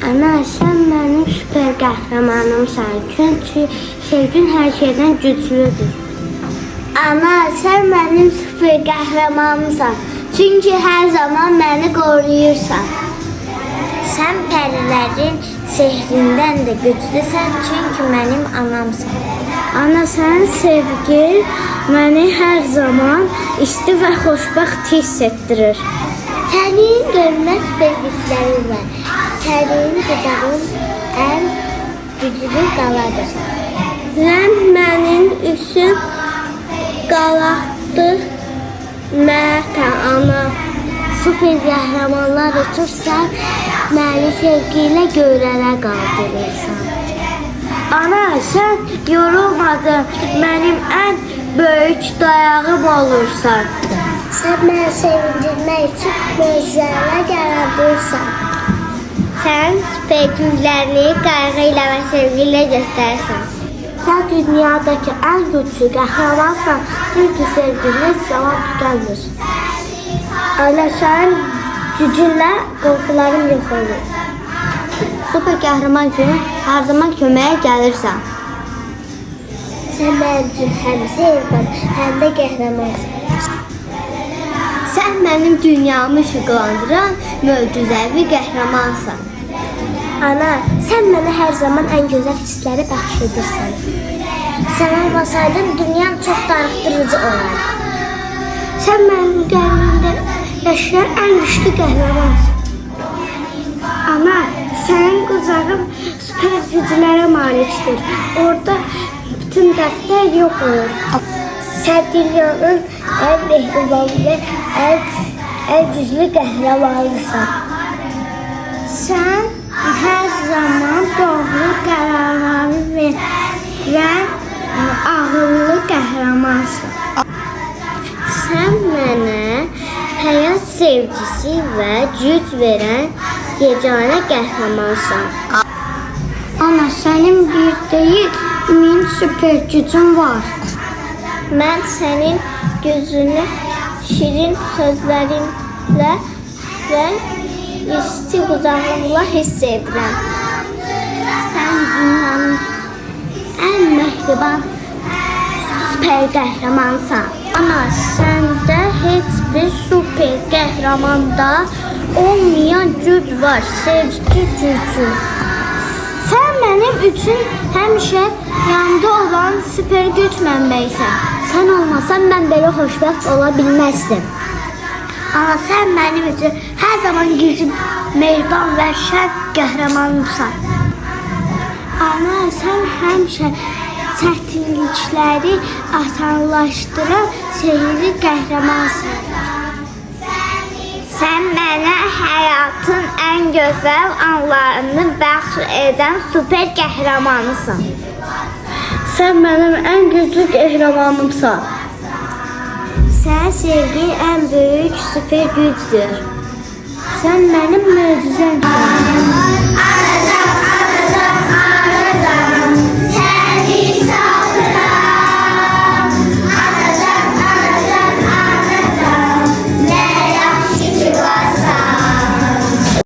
Ana, sən mənim süper qəhrəmanımsan. Çünki sevgin hər şeydən güclüdür. Ana, sən mənim süper qəhrəmanımsan. Çünki hər zaman məni qoruyursan. Sən pərilərin sehrindən də güclüsən, çünki mənim anamsan. Ana, sənin sevgin məni hər zaman isti və xoşbəxt hiss etdirir. Sənin görünməz belgislərin var. Sənin qucağın ən güclü qaladır. Sən mənim üçün qaladır. Mətə ana, süper qəhrəmanlar üçün sən məni sevgi ilə göylərə qaldırırsan. Ana, sən yorulmadın, mənim ən böyük dayağım olursan. Sən məni sevindirmək üçün möcüzələr yaradırsan. Sən süper güclərini qayğı ilə və sevgi ilə göstərsən. Sən dünyadakı ən güclü qəhrəmansan, çünki sevgimiz zaman tükənmir. Ana, sənin gücünlə qorxularım yox olur. Süper qəhrəman kimi hər zaman köməyə gəlirsən. Sən mənim üçün həm sevgin, həm də qəhrəmansan. Sən mənim dünyamı işıqlandıran möcüzəvi qəhrəmansan. Ana, sən mənə hər zaman ən gözəl hissləri bəxş edirsən. Sən olmasaydın, dünyam çox darıxdırıcı olardı. Sən mənim qəlbimdə yaşayan ən güclü qəhrəmansan. Ana, sənin qucağın süper güclərə malikdir. Orada bütün dərdlər yox olur. Sən dünyanın ən mehriban və ən güclü qəhrəmanısan. Sən hər zaman doğru qərarları verən ağıllı qəhrəmansan. Sən mənə həyat sevgisi və güc verən yeganə qəhrəmansan. Ana, sənin bir deyil, 1000 süper gücün var. Mən sənin gözünü şirin sözlərinlə və isti qucağınla hiss edirəm. Sən dünyanın ən mehriban süper qəhrəmansan. Ana, səndə heç bir süper qəhrəmanda olmayan güc var, sevgi gücü. Sən mənim üçün həmişə yanımda olan süper güc mənbəyisən. Sən olmasan mən belə xoşbəxt ola bilməzdim. Ana, sən mənim üçün hər zaman güclü, mehriban və şən qəhrəmanımsan. Ana, sən həmişə çətinlikləri asanlaşdıran sehirli qəhrəmansan. Sən mənə həyatın ən gözəl anlarını bəxş edən süper qəhrəmanısan. Sən mənim ən güclü qəhrəmanımsan. Sən sevgin ən böyük süper gücdür. Sən mənim möcüzəmsən.